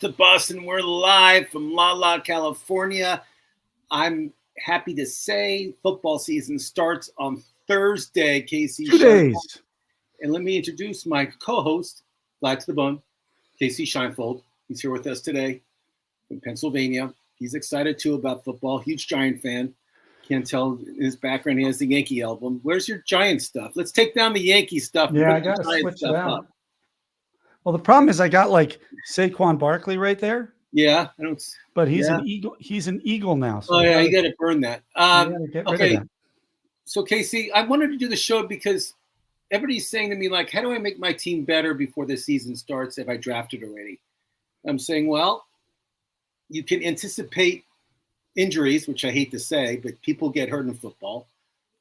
to Boston. We're live from La La, California. I'm happy to say football season starts on Thursday, Casey. 2 days. And let me introduce my co-host, Glad to the Bone, Casey Scheinfold. He's here with us today from Pennsylvania. He's excited, too, about football. Huge Giant fan. Can't tell in his background he has the Yankee album. Where's your Giant stuff? Let's take down the Yankee stuff. Yeah, I got to switch it out. Well, the problem is I got like Saquon Barkley right there. Yeah, I don't. But he's an Eagle. He's an Eagle now. So you got to burn that. Okay. So Casey, I wanted to do the show because everybody's saying to me, like, how do I make my team better before the season starts if I drafted already? I'm saying, well, you can anticipate injuries, which I hate to say, but people get hurt in football.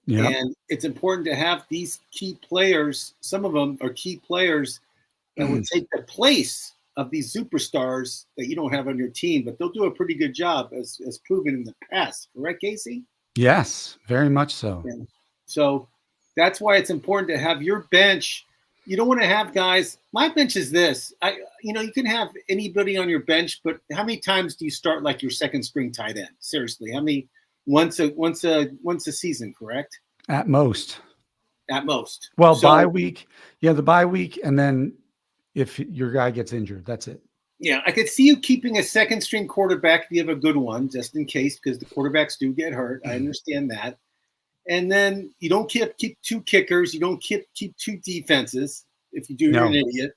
Yeah. And it's important to have these key players. Some of them are key players that would take the place of these superstars that you don't have on your team, but they'll do a pretty good job as proven in the past. Correct, Casey? Yes, very much so. Yeah. So that's why it's important to have your bench. You don't want to have guys. My bench is this. You can have anybody on your bench, but how many times do you start like your second string tight end? Seriously, how many? Once a season, correct? At most. At most. Well, bye week. Yeah, the bye week, and then if your guy gets injured, that's it. Yeah, I could see you keeping a second string quarterback if you have a good one, just in case, because the quarterbacks do get hurt. I understand that. And then you don't keep two kickers. You don't keep two defenses. If you do, you're an idiot.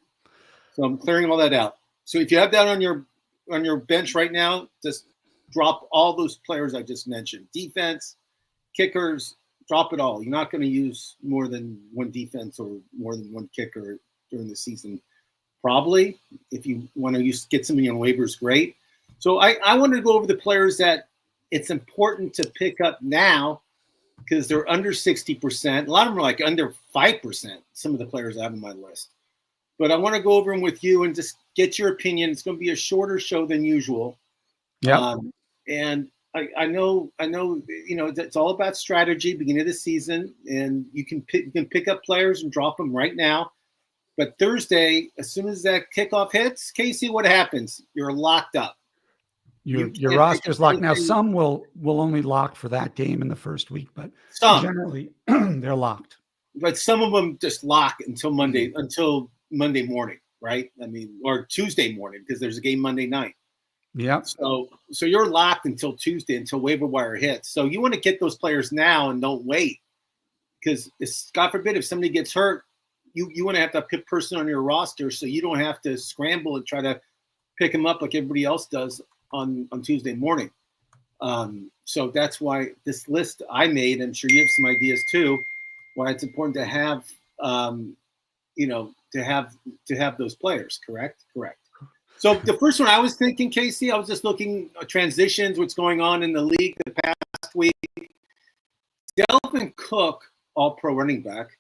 So I'm clearing all that out. So if you have that on your bench right now, just drop all those players I just mentioned. Defense, kickers, drop it all. You're not going to use more than one defense or more than one kicker during the season. Probably, if you want to get somebody on waivers, great. So I wanted to go over the players that it's important to pick up now because they're under 60%. A lot of them are like under 5%, some of the players I have on my list. But I want to go over them with you and just get your opinion. It's going to be a shorter show than usual. Yeah. And I know, it's all about strategy, beginning of the season, and you can pick up players and drop them right now. But Thursday, as soon as that kickoff hits, Casey, what happens? You're locked up. Your roster's locked. Now, some will only lock for that game in the first week, but generally they're locked. But some of them just lock until Monday morning, right? I mean, or Tuesday morning because there's a game Monday night. Yeah. So you're locked until Tuesday, until waiver wire hits. So you want to get those players now and don't wait because, God forbid, if somebody gets hurt, you want to have that person on your roster so you don't have to scramble and try to pick them up like everybody else does on Tuesday morning. So that's why this list I made, I'm sure you have some ideas too, why it's important to have, to have those players. Correct. So the first one I was thinking, Casey, I was just looking at transitions, what's going on in the league the past week. Dalvin Cook, all-pro running back,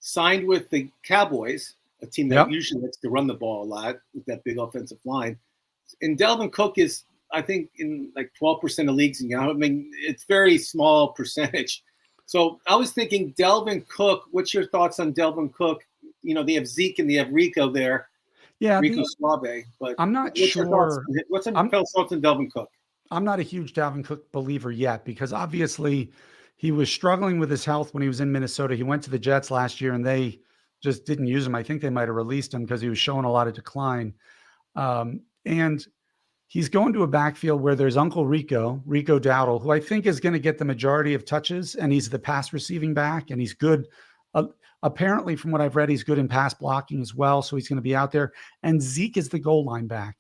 signed with the Cowboys, a team that usually likes to run the ball a lot with that big offensive line. And Dalvin Cook is, I think, in like 12% of leagues now. I mean, it's very small percentage. So I was thinking Dalvin Cook. What's your thoughts on Dalvin Cook? They have Zeke and they have Rico there. Yeah, Rico Suave. But I'm not sure. What's your thoughts on Dalvin Cook? I'm not a huge Dalvin Cook believer yet because obviously he was struggling with his health when he was in Minnesota. He went to the Jets last year and they just didn't use him. I think they might have released him because he was showing a lot of decline. And he's going to a backfield where there's Uncle Rico Dowdle, who I think is going to get the majority of touches, and he's the pass receiving back, and he's good. Apparently, from what I've read, he's good in pass blocking as well, so he's going to be out there. And Zeke is the goal line back.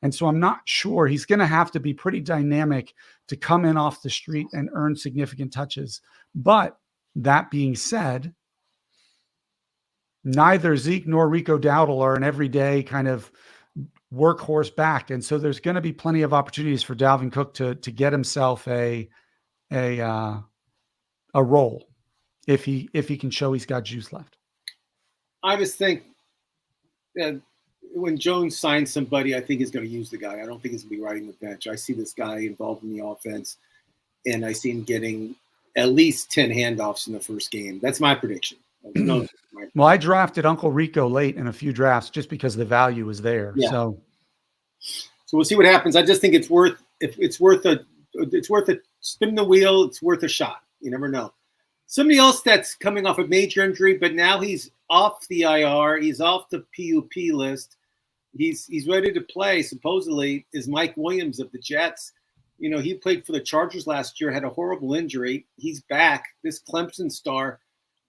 And so I'm not sure. He's going to have to be pretty dynamic to come in off the street and earn significant touches. But that being said, neither Zeke nor Rico Dowdle are an everyday kind of workhorse back. And so there's going to be plenty of opportunities for Dalvin Cook to get himself a role if he can show he's got juice left. I just think that when Jones signs somebody, I think he's going to use the guy. I don't think he's going to be riding the bench. I see this guy involved in the offense, and I see him getting at least 10 handoffs in the first game. That's my prediction. Well, I drafted Uncle Rico late in a few drafts just because the value was there. Yeah. So So we'll see what happens. I just think it's worth a spin the wheel. It's worth a shot. You never know. Somebody else that's coming off a major injury, but now he's off the IR. He's off the PUP list. He's ready to play, supposedly, is Mike Williams of the Jets. You know, he played for the Chargers last year, had a horrible injury. He's back. This Clemson star.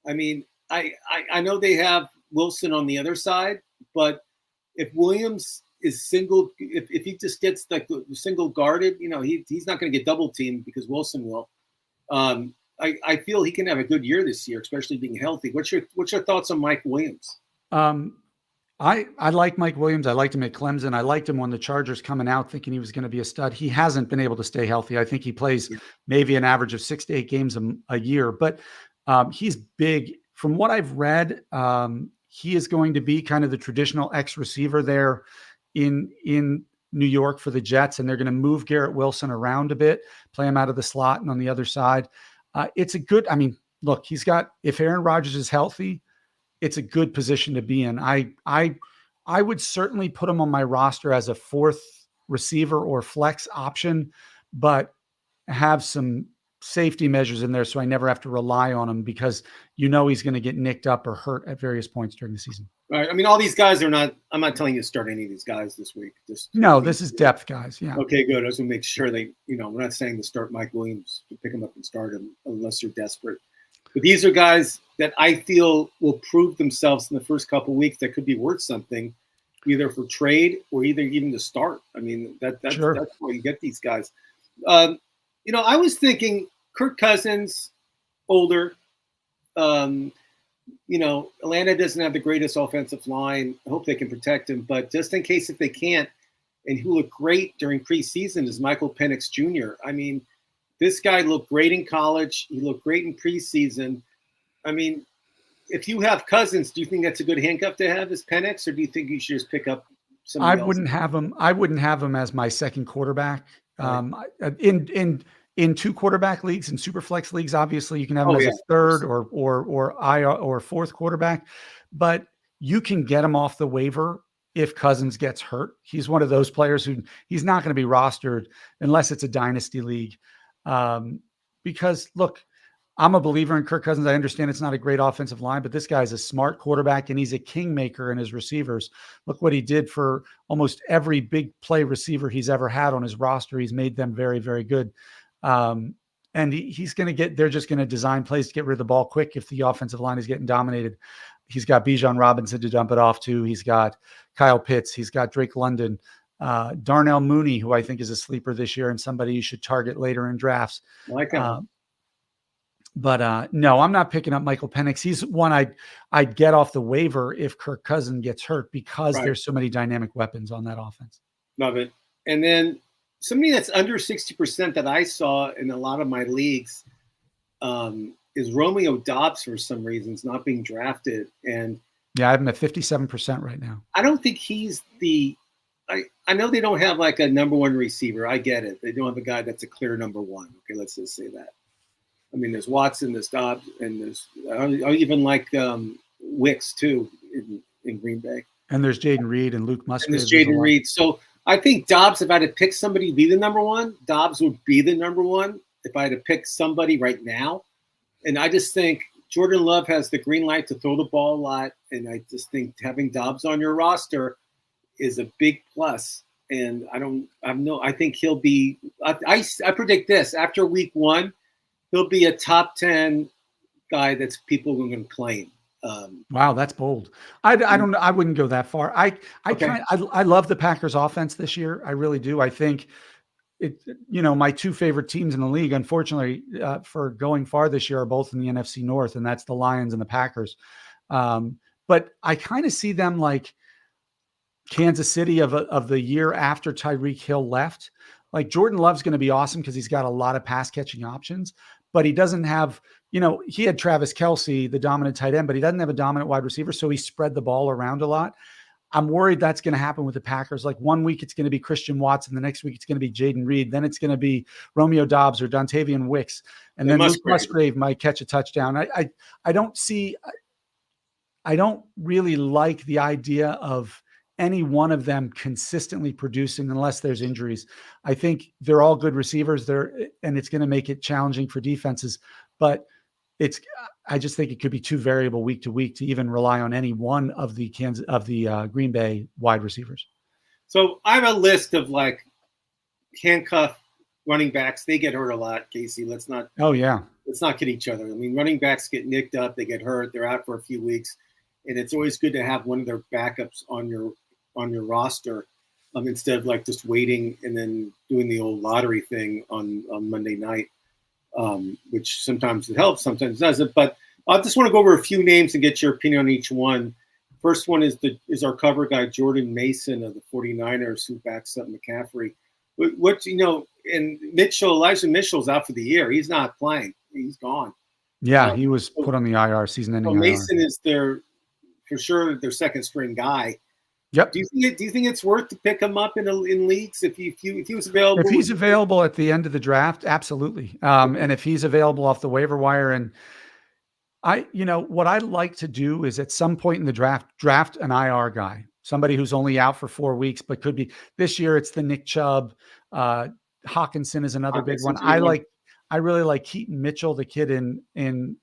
I mean, I know they have Wilson on the other side, but if Williams is single, if he just gets like single guarded, you know, he's not going to get double teamed because Wilson will. I feel he can have a good year this year, especially being healthy. What's your thoughts on Mike Williams? I like Mike Williams. I liked him at Clemson. I liked him when the Chargers coming out thinking he was going to be a stud. He hasn't been able to stay healthy. I think he plays maybe an average of 6 to 8 games a year, but he's big. From what I've read, he is going to be kind of the traditional X receiver there in New York for the Jets, and they're going to move Garrett Wilson around a bit, play him out of the slot and on the other side. It's a good, I mean, look, if Aaron Rodgers is healthy, it's a good position to be in. I would certainly put him on my roster as a 4th receiver or flex option, but have some safety measures in there so I never have to rely on him because you know he's going to get nicked up or hurt at various points during the season. Right. I mean, all these guys I'm not telling you to start any of these guys this week. This is depth guys. Yeah. Okay, good. I just want to make sure we're not saying to start Mike Williams, to pick him up and start him unless you're desperate. But these are guys that I feel will prove themselves in the first couple of weeks that could be worth something, either for trade or even to start. I mean, that's why you get these guys. I was thinking Kirk Cousins, older. Atlanta doesn't have the greatest offensive line. I hope they can protect him. But just in case if they can't, and who looked great during preseason is Michael Penix Jr. I mean, this guy looked great in college. He looked great in preseason. I mean, if you have Cousins, do you think that's a good handcuff to have as Penix, or do you think you should just pick up somebody else? I wouldn't have him as my second quarterback. Right. In 2 quarterback leagues and super flex leagues, obviously you can have him as a 3rd or 4th quarterback, but you can get him off the waiver if Cousins gets hurt. He's one of those players who he's not going to be rostered unless it's a dynasty league. Because look, I'm a believer in Kirk Cousins. I understand it's not a great offensive line, but this guy's a smart quarterback and he's a kingmaker in his receivers. Look what he did for almost every big play receiver he's ever had on his roster. He's made them very, very good. And they're just going to design plays to get rid of the ball quick if the offensive line is getting dominated. He's got Bijan Robinson to dump it off to. He's got Kyle Pitts. He's got Drake London, Darnell Mooney, who I think is a sleeper this year and somebody you should target later in drafts. I like him. No, I'm not picking up Michael Penix. He's one I'd get off the waiver if Kirk Cousins gets hurt because there's so many dynamic weapons on that offense. Love it. And then somebody that's under 60% that I saw in a lot of my leagues is Romeo Doss for some reasons not being drafted. And yeah, I have him at 57% right now. I don't think he's I know they don't have like a number 1 receiver. I get it. They don't have a guy that's a clear number 1. Okay, let's just say that. I mean, there's Watson, there's Dobbs, and I even like Wicks too in Green Bay. And there's Jaden Reed and Luke Musgrave. And there's Jaden Reed. So I think Dobbs, if I had to pick somebody to be the number 1, Dobbs would be the number 1 if I had to pick somebody right now. And I just think Jordan Love has the green light to throw the ball a lot. And I just think having Dobbs on your roster is a big plus. And I think he'll be, I predict this after week 1, he'll be a top 10 guy that's people are going to claim. Wow, that's bold. I wouldn't go that far. I love the Packers offense this year. I really do. I think my 2 favorite teams in the league, unfortunately, for going far this year are both in the NFC North, and that's the Lions and the Packers. But I kind of see them like Kansas City of the year after Tyreek Hill left. Like Jordan Love's going to be awesome because he's got a lot of pass catching options, but he doesn't have, he had Travis Kelce, the dominant tight end, but he doesn't have a dominant wide receiver. So he spread the ball around a lot. I'm worried that's going to happen with the Packers. Like one week it's going to be Christian Watson. The next week it's going to be Jaden Reed. Then it's going to be Romeo Dobbs or Dontavian Wicks. And then Luke Musgrave might catch a touchdown. I don't really like the idea of any one of them consistently producing unless there's injuries. I think they're all good receivers there, and it's going to make it challenging for defenses, but I just think it could be too variable week to week to even rely on any one of the Green Bay wide receivers. So I have a list of like handcuff running backs. They get hurt a lot, Casey. Let's not kid each other. I mean, running backs get nicked up, they get hurt, they're out for a few weeks, and it's always good to have one of their backups on your roster instead of like just waiting and then doing the old lottery thing on Monday night, which sometimes it helps, sometimes it doesn't. But I just want to go over a few names and get your opinion on each one. First one is our cover guy, Jordan Mason of the 49ers, who backs up McCaffrey. And Elijah Mitchell's out for the year. He's not playing. He's gone. Yeah, he was put on the IR, season-ending IR. Mason is for sure their second string guy. Yep. Do you think it's worth to pick him up in leagues if he was available? If he's available at the end of the draft, absolutely. And if he's available off the waiver wire, and what I'd like to do is at some point in the draft an IR guy, somebody who's only out for 4 weeks, but could be this year. It's the Nick Chubb. Hawkinson is another big one. I really like Keaton Mitchell, the kid in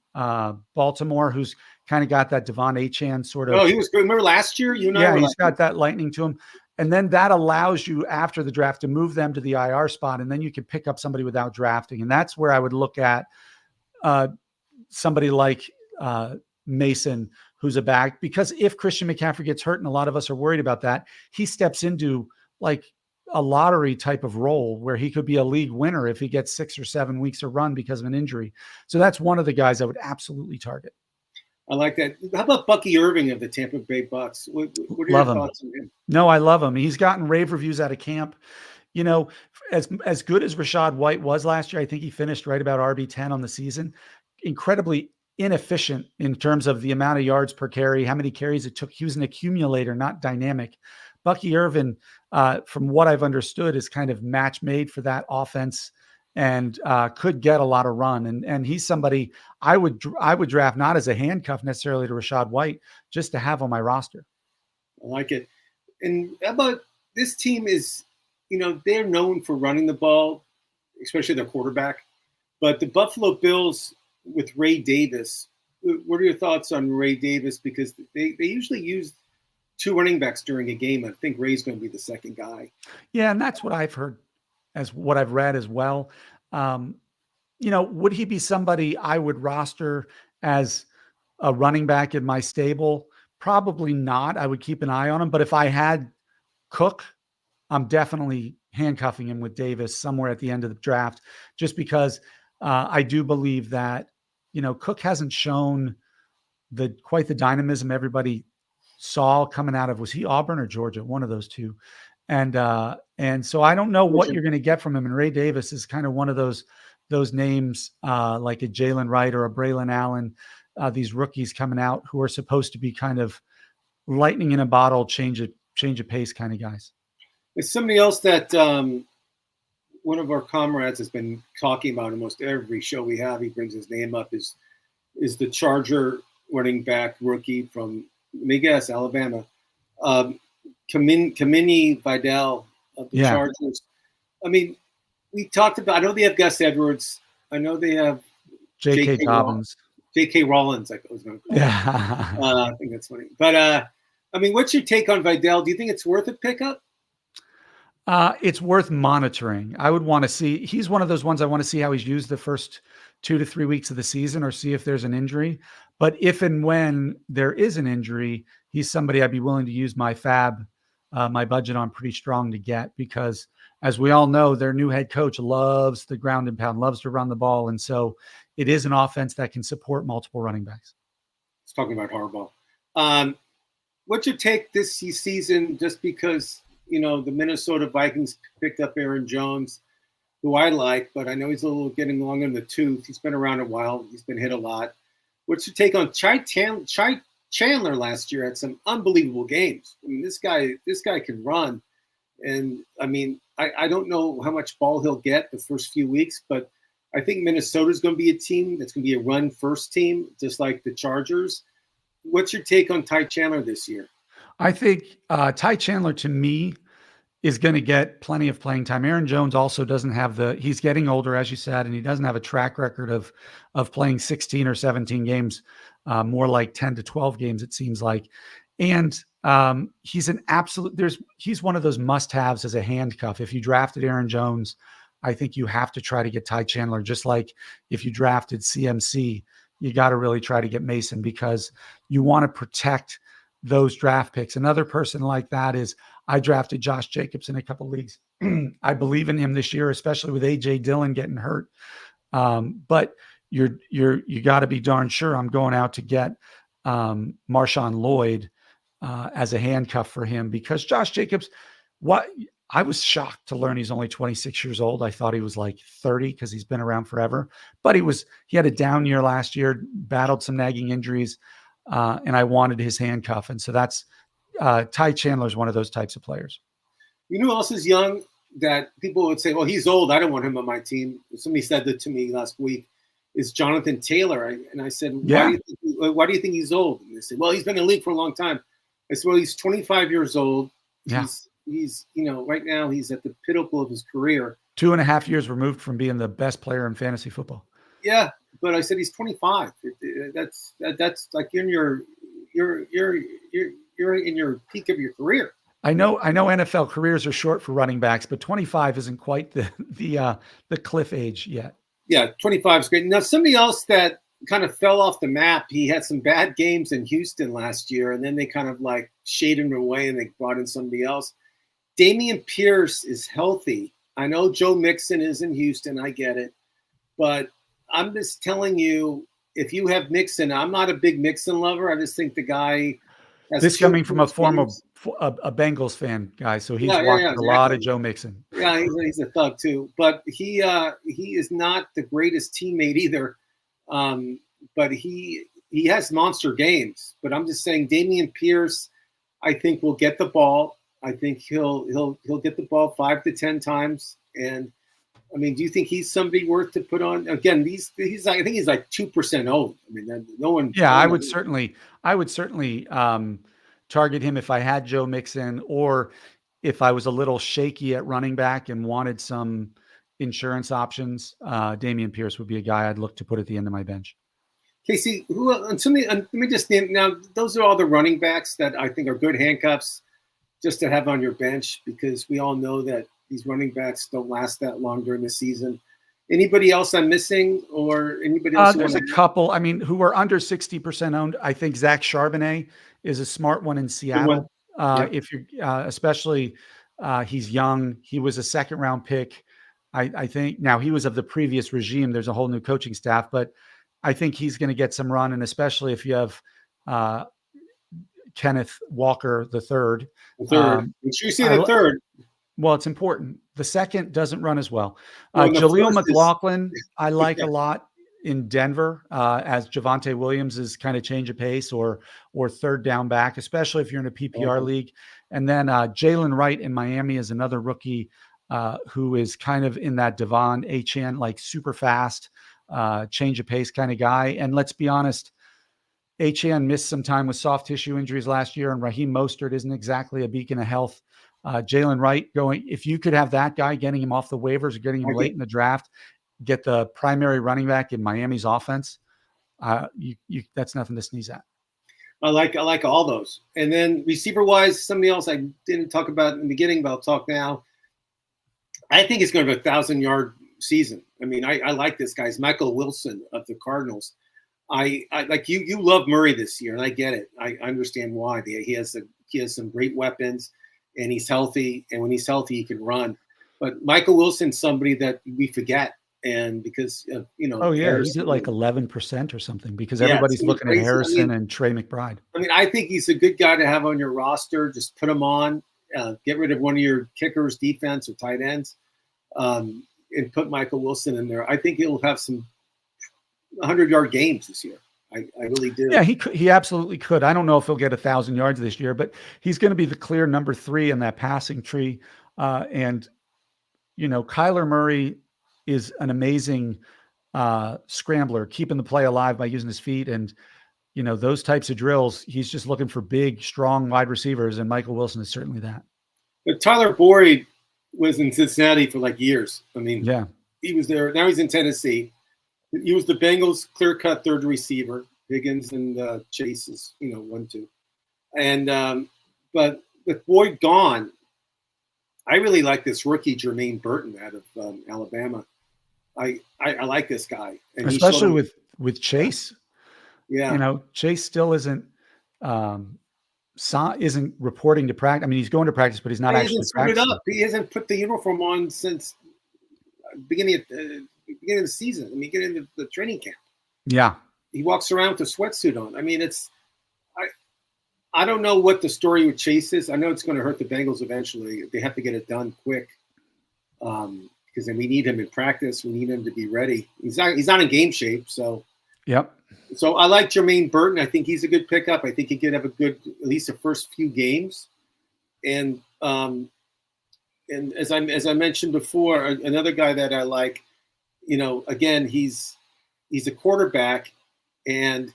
Baltimore, who's kind of got that Devon Achane sort of. Oh, he was good. Remember last year? He's got that lightning to him. And then that allows you after the draft to move them to the IR spot, and then you can pick up somebody without drafting. And that's where I would look at somebody like Mason, who's a back, because if Christian McCaffrey gets hurt, and a lot of us are worried about that, he steps into like a lottery type of role where he could be a league winner if he gets 6 or 7 weeks to run because of an injury. So that's one of the guys I would absolutely target. I like that. How about Bucky Irving of the Tampa Bay Bucks? What are your thoughts on him? No, I love him. He's gotten rave reviews out of camp. As good as Rachaad White was last year, I think he finished right about RB10 on the season. Incredibly inefficient in terms of the amount of yards per carry, how many carries it took. He was an accumulator, not dynamic. Bucky Irvin, from what I've understood, is kind of match made for that offense and could get a lot of run. And he's somebody I would draft not as a handcuff necessarily to Rachaad White, just to have on my roster. I like it. And how about this team is, they're known for running the ball, especially their quarterback. But the Buffalo Bills with Ray Davis, what are your thoughts on Ray Davis? Because they usually use 2 running backs during a game. I think Ray's going to be the second guy. Yeah, and that's what I've heard, as what I've read as well. Would he be somebody I would roster as a running back in my stable? Probably not. I would keep an eye on him. But if I had Cook, I'm definitely handcuffing him with Davis somewhere at the end of the draft, just because I do believe that, Cook hasn't shown quite the dynamism everybody saw coming out of, was he Auburn or Georgia? One of those two. And so I don't know what you're going to get from him. And Ray Davis is kind of one of those names like a Jalen Wright or a Braylon Allen, these rookies coming out who are supposed to be kind of lightning in a bottle, change of pace kind of guys. It's somebody else that one of our comrades has been talking about almost every show we have. He brings his name up is the Charger running back rookie from, let me guess, Alabama. Kamini Vidal of the Chargers. I mean, we talked about, I know they have Gus Edwards. I know they have J.K. Dobbins. J.K. Rollins, I was going to call him. I think that's funny. But, I mean, what's your take on Vidal? Do you think it's worth a pickup? It's worth monitoring. I would want to see, he's one of those ones I want to see how he's used the first 2 to 3 weeks of the season, or see if there's an injury. But if and when there is an injury, he's somebody I'd be willing to use my my budget on pretty strong to get, because as we all know, their new head coach loves the ground and pound, loves to run the ball. And so it is an offense that can support multiple running backs. It's talking about Harbaugh. What's your take this season, just because, the Minnesota Vikings picked up Aaron Jones, who I like, but I know he's a little getting long in the tooth. He's been around a while. He's been hit a lot. What's your take on Tai Chandler last year? Had some unbelievable games. I mean, this guy can run. And, I mean, I don't know how much ball he'll get the first few weeks, but I think Minnesota's going to be a team that's going to be a run-first team, just like the Chargers. What's your take on Tai Chandler this year? I think Tai Chandler, to me, is going to get plenty of playing time. Aaron Jones also doesn't have he's getting older, as you said, and he doesn't have a track record of playing 16 or 17 games, more like 10 to 12 games, it seems like. And he's he's one of those must-haves as a handcuff. If you drafted Aaron Jones, I think you have to try to get Tai Chandler, just like if you drafted CMC, you got to really try to get Mason, because you want to protect those draft picks. Another person like that is, I drafted Josh Jacobs in a couple leagues. I believe in him this year, especially with AJ Dillon getting hurt. But you got to be darn sure I'm going out to get Marshawn Lloyd as a handcuff for him, because Josh Jacobs, I was shocked to learn he's only 26 years old. I thought he was like 30 because he's been around forever, but he had a down year last year, battled some nagging injuries, and I wanted his handcuff. And so that's Ty Chandler is one of those types of players. You know who else is young that people would say, well, he's old, I don't want him on my team? Somebody said that to me last week, is Jonathan Taylor. And I said, Yeah. Why do you think he's old? And they said, well, he's been in the league for a long time. I said, well, he's 25 years old. Yeah. He's right now he's at the pinnacle of his career. 2.5 years removed from being the best player in fantasy football. Yeah, but I said he's 25. That's like you're in your peak of your career. I know NFL careers are short for running backs, but 25 isn't quite the cliff age yet. Yeah, 25 is great. Now, somebody else that kind of fell off the map, he had some bad games in Houston last year, and then they kind of like shaded him away and they brought in somebody else. Damen Pierce is healthy. I know Joe Mixon is in Houston. I get it. But I'm just telling you, if you have Mixon, I'm not a big Mixon lover. I just think the guy has this coming from a former a Bengals fan guy, so he's watched a lot of Joe Mixon. Yeah, he's a thug too. But he is not the greatest teammate either. But he has monster games. But I'm just saying, Damen Pierce, I think, will get the ball. I think he'll get the ball 5 to 10 times. And I mean, do you think he's somebody worth to put on? Again, I think he's like 2% owned. I mean, no one. Yeah, I would certainly target him if I had Joe Mixon, or if I was a little shaky at running back and wanted some insurance options. Damen Pierce would be a guy I'd look to put at the end of my bench. Casey, let me just name now. Those are all the running backs that I think are good handcuffs just to have on your bench, because we all know that these running backs don't last that long during the season. Anybody else I'm missing, or anybody else? There's a couple, I mean, who are under 60% owned. I think Zach Charbonnet is a smart one in Seattle. If you're especially he's young. He was a second round pick. I think now he was of the previous regime. There's a whole new coaching staff, but I think he's going to get some run. And especially if you have Kenneth Walker the third. Did you say the third? Well, it's important. The second doesn't run as well. Jaleel McLaughlin, I like a lot in Denver, as Javonte Williams is kind of change of pace or third down back, especially if you're in a PPR league. And then Jalen Wright in Miami is another rookie who is kind of in that Devon Achane, like super fast, change of pace kind of guy. And let's be honest, Achane missed some time with soft tissue injuries last year, and Raheem Mostert isn't exactly a beacon of health. Jalen Wright if you could have that guy, getting him off the waivers or getting him late in the draft, get the primary running back in Miami's offense, that's nothing to sneeze at. I like all those. And then receiver wise, somebody else I didn't talk about in the beginning, but I'll talk now. I think it's going to be a 1,000-yard season. I mean, I like this guy. It's Michael Wilson of the Cardinals. I like you love Murray this year, and I get it. I understand why. He has some great weapons, and he's healthy. And when he's healthy, he can run. But Michael Wilson's somebody that we forget, and because he's at like 11% or something, because everybody's looking at Harrison and Trey McBride. I mean, I think he's a good guy to have on your roster. Just put him on. Get rid of one of your kickers, defense, or tight ends, and put Michael Wilson in there. I think he'll have some 100-yard games this year. I really do. Yeah, he absolutely could. I don't know if he'll get 1,000 yards this year, but he's going to be the clear number 3 in that passing tree. And Kyler Murray is an amazing scrambler, keeping the play alive by using his feet. And those types of drills, he's just looking for big, strong wide receivers, and Michael Wilson is certainly that. But Tyler Boyd was in Cincinnati for like years. I mean, yeah, he was there. Now he's in Tennessee. He was the Bengals' clear-cut third receiver. Higgins and Chase is, 1-2. And but with Boyd gone, I really like this rookie Germaine Burton out of Alabama. I like this guy, and especially with Chase. Yeah, Chase still isn't reporting to practice. I mean, he's going to practice, but he's not actually practicing. He hasn't put the uniform on since beginning of the season. I mean, getting into the training camp. Yeah, he walks around with a sweatsuit on. I mean, I don't know what the story with Chase is. I know it's going to hurt the Bengals eventually. They have to get it done quick because then we need him in practice. We need him to be ready. He's not in game shape, so. Yep. So I like Germaine Burton. I think he's a good pickup. I think he could have a good, at least the first few games. And as I mentioned before, another guy that I like, again, he's a quarterback, and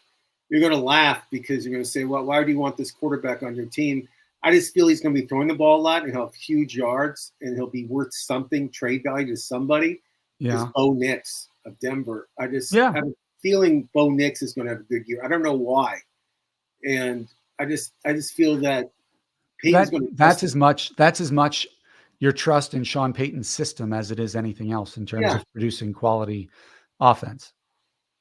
you're going to laugh because you're going to say, well, why do you want this quarterback on your team? I just feel he's going to be throwing the ball a lot, and he'll have huge yards, and he'll be worth something, trade value to somebody. Yeah. It's Bo Nix of Denver. I just have a feeling Bo Nix is going to have a good year. I don't know why. And I just feel that Peyton's going to that's as much your trust in Sean Payton's system as it is anything else in terms of producing quality offense.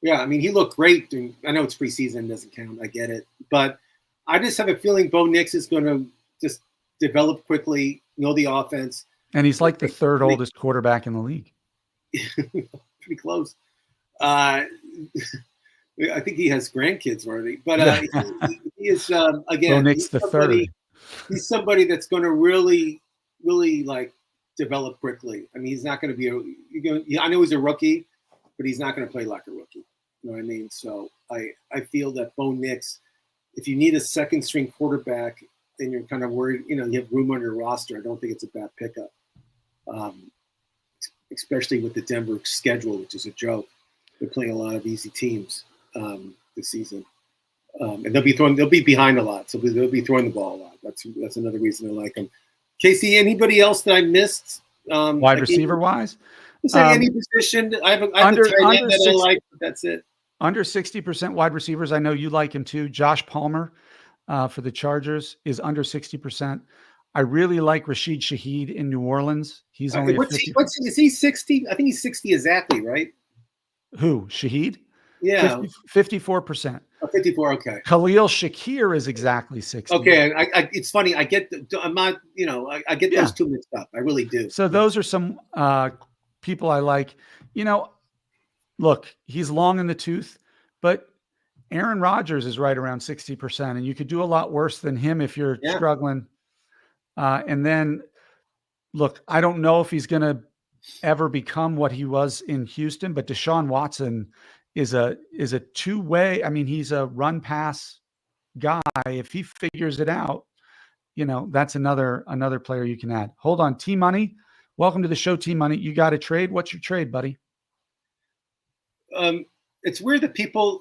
Yeah, I mean, he looked great. And I know it's preseason, doesn't count. I get it. But I just have a feeling Bo Nix is going to just develop quickly, know the offense. And he's like the third oldest quarterback in the league. Pretty close. I think he has grandkids already. But he is, again, Bo Nix the third. He's somebody that's going to really, really, develop quickly. I mean, he's not going to be I know he's a rookie, but he's not going to play like a rookie. You know what I mean? So I feel that Bo Nix, if you need a second string quarterback and you're kind of worried, you have room on your roster, I don't think it's a bad pickup. Especially with the Denver schedule, which is a joke. They're playing a lot of easy teams this season. And they'll be behind a lot. So they'll be throwing the ball a lot. That's another reason I like them. Casey, anybody else that I missed? Wide receiver wise? Any position. I have a tight end that I like, but that's it. Under 60% wide receivers. I know you like him too. Josh Palmer for the Chargers is under 60%. I really like Rashid Shaheed in New Orleans. He's only is he 60? I think he's 60 exactly, right? Who? Shaheed? Yeah. 54%. 54, okay. Khalil Shakir is exactly 60. Okay, it's funny. I get I'm not, I get those two mixed up. I really do. So those are some people I like. Look, he's long in the tooth, but Aaron Rodgers is right around 60%, and you could do a lot worse than him if you're struggling. And then, look, I don't know if he's going to ever become what he was in Houston, but DeShaun Watson is a two-way. I mean, he's a run pass guy. If he figures it out, that's another player you can add. Hold on. T Money. Welcome to the show, T Money. You got a trade. What's your trade, buddy? It's weird that people,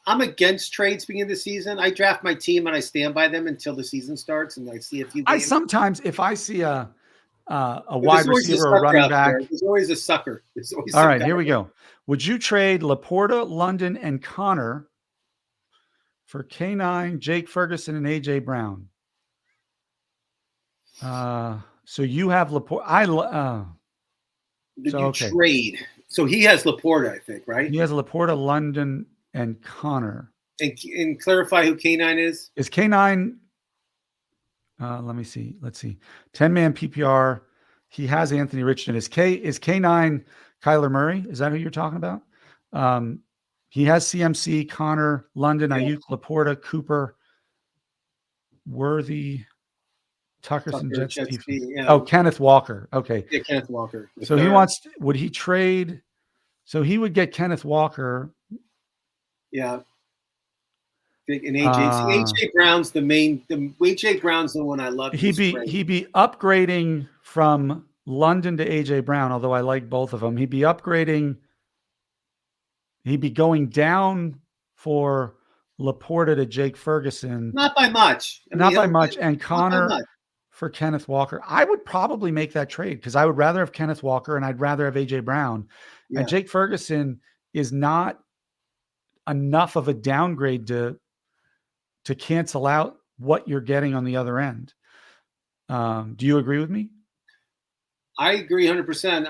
I'm against trades beginning of the season. I draft my team and I stand by them until the season starts, and I see a few games. I sometimes, if I see a wide receiver or running back, there's always a sucker. All right, here we go. Would you trade Laporta, London, and Connor for K9, Jake Ferguson, and AJ Brown? So you have Laporta. Trade? So he has Laporta, I think, right? He has Laporta, London, and Connor. And clarify who K9 is. Is K9? Let me see. Let's see. 10-man PPR. He has Anthony Richardson. Is K9 Kyler Murray? Is that who you're talking about? He has CMC, Connor, London, Ayuk, Laporta, Cooper, Worthy, Tuckerson, Jets. Oh, Kenneth Walker. Okay. Yeah, Kenneth Walker. So would he trade? So he would get Kenneth Walker. Yeah. And AJ Brown's AJ Brown's the one I love. He'd be upgrading from London to AJ Brown, although I like both of them. He'd be going down for Laporta to Jake Ferguson. Not by much. Not by much. And Connor much. for Kenneth Walker. I would probably make that trade because I would rather have Kenneth Walker and I'd rather have AJ Brown. Yeah. And Jake Ferguson is not enough of a downgrade to cancel out what you're getting on the other end. Do you agree with me? I agree 100%.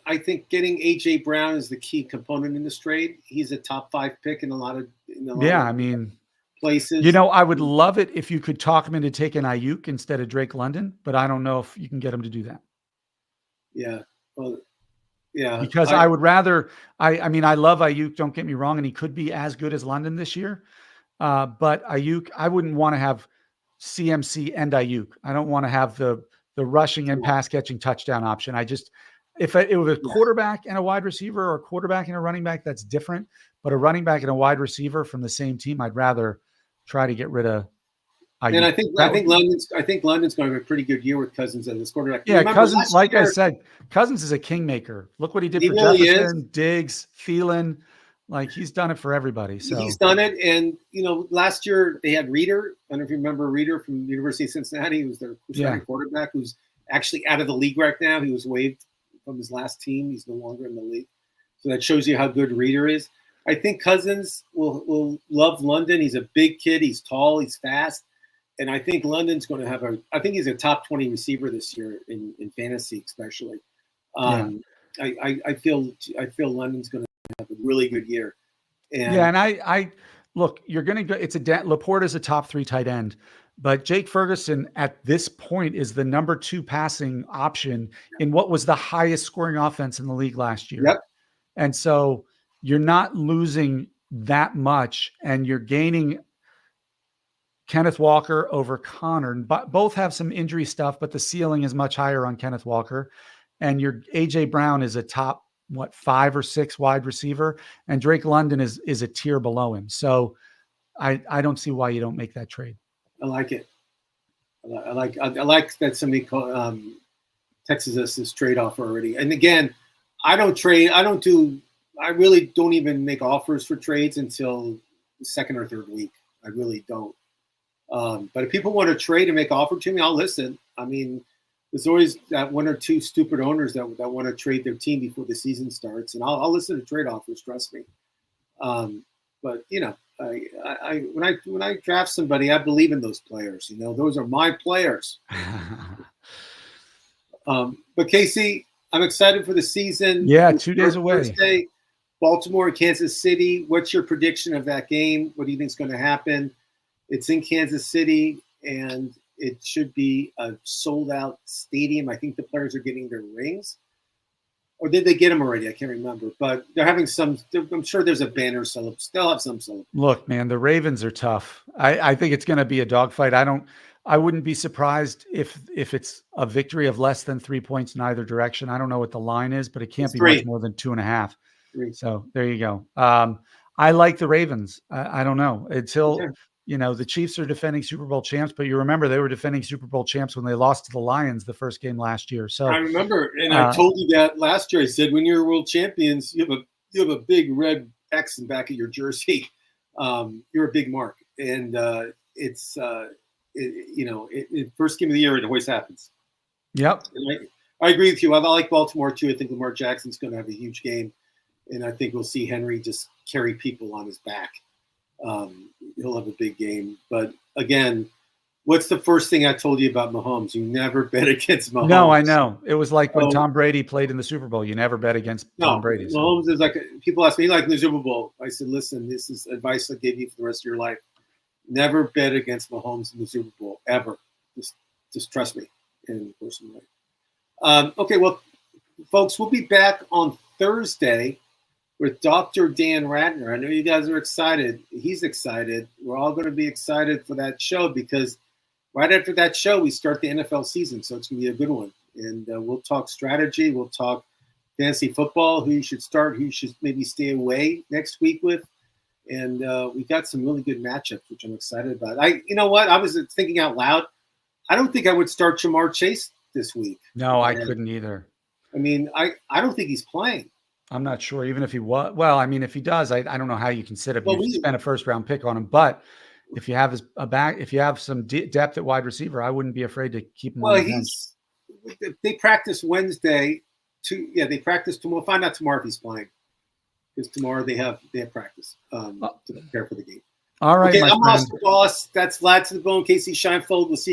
I think getting AJ Brown is the key component in this trade. He's a top 5 pick in a lot of places. You know, I would love it if you could talk him into taking Ayuk instead of Drake London, but I don't know if you can get him to do that. Yeah. Well, yeah. Because I would rather, I mean, I love Ayuk, don't get me wrong, and he could be as good as London this year. But Ayuk, I wouldn't want to have CMC and Ayuk. I don't want to have the rushing and pass catching touchdown option. If it was a quarterback and a wide receiver or a quarterback and a running back, that's different. But a running back and a wide receiver from the same team, I'd rather try to get rid of Ayuk. And I think London's going to have a pretty good year with Cousins as his quarterback. Yeah, Cousins, like I said, Cousins is a kingmaker. Look what he did for Jefferson, Diggs, Thielen. Like, he's done it for everybody. So he's done it. And, you know, last year they had Reeder. I don't know if you remember Reeder from the University of Cincinnati. He was their quarterback who's actually out of the league right now. He was waived from his last team. He's no longer in the league. So that shows you how good Reeder is. I think Cousins will love London. He's a big kid. He's tall. He's fast. And I think London's going to have I think he's a top 20 receiver this year in fantasy, especially. I feel London's going to have a really good year. And I look, you're going to go, Laporta's a top 3 tight end, but Jake Ferguson at this point is the number 2 passing option in what was the highest scoring offense in the league last year. Yep. And so you're not losing that much, and you're gaining Kenneth Walker over Connor. But both have some injury stuff, but the ceiling is much higher on Kenneth Walker. And your AJ Brown is a top 5 or 6 wide receiver, and Drake London is a tier below him. So I don't see why you don't make that trade. I like it. I like that somebody texts us this trade offer already. And again, I really don't even make offers for trades until the 2nd or 3rd week. I really don't. But if people want to trade and make offer to me, I'll listen. I mean, there's always that 1 or 2 stupid owners that want to trade their team before the season starts, and I'll listen to trade offers. Trust me. But you know, when I draft somebody, I believe in those players. You know, those are my players. But Casey, I'm excited for the season. Yeah, 2 days away. Thursday, Baltimore, Kansas City. What's your prediction of that game? What do you think is going to happen? It's in Kansas City, and it should be a sold-out stadium. I think the players are getting their rings. Or did they get them already? I can't remember. But they're having some – I'm sure there's a banner celebration. They'll have some celebration. Look, man, the Ravens are tough. I think it's going to be a dogfight. I wouldn't be surprised if it's a victory of less than 3 points in either direction. I don't know what the line is, but it can't be much more than 2.5. So there you go. I like the Ravens. I don't know until you know the Chiefs are defending Super Bowl champs, but you remember they were defending Super Bowl champs when they lost to the Lions the first game last year. So I remember, and I told you that last year. I said when you're world champions, you have a big red X in the back of your jersey. You're a big mark, and it's first game of the year, it always happens. Yep. And I agree with you. I like Baltimore too. I think Lamar Jackson's going to have a huge game, and I think we'll see Henry just carry people on his back. He'll have a big game. But again, what's the first thing I told you about Mahomes? You never bet against Mahomes. No, I know. It was like when Tom Brady played in the Super Bowl. You never bet against Tom Brady. So. Mahomes is like people ask me like the Super Bowl. I said, listen, this is advice I give you for the rest of your life. Never bet against Mahomes in the Super Bowl ever. Just trust me. And of course, I'm right. Okay, well, folks, we'll be back on Thursday with Dr. Dan Ratner. I know you guys are excited. He's excited. We're all going to be excited for that show because right after that show, we start the NFL season. So it's going to be a good one. And we'll talk strategy. We'll talk fantasy football, who you should start, who you should maybe stay away next week with. And we got some really good matchups, which I'm excited about. You know what? I was thinking out loud. I don't think I would start Jamar Chase this week. No, I couldn't either. I mean, I don't think he's playing. I'm not sure. Even if he was, well, I mean, if he does, I don't know how you can sit if Well, you spent a first round pick on him. But if you have if you have some depth at wide receiver, I wouldn't be afraid to keep him on the bench. They practice Wednesday. They practice tomorrow. We'll find out tomorrow if he's playing, because tomorrow they have practice to prepare for the game. All right, okay, my I'm friend. Oscar Doss. That's Lad to the Bone. Casey Scheinfeld. We'll see you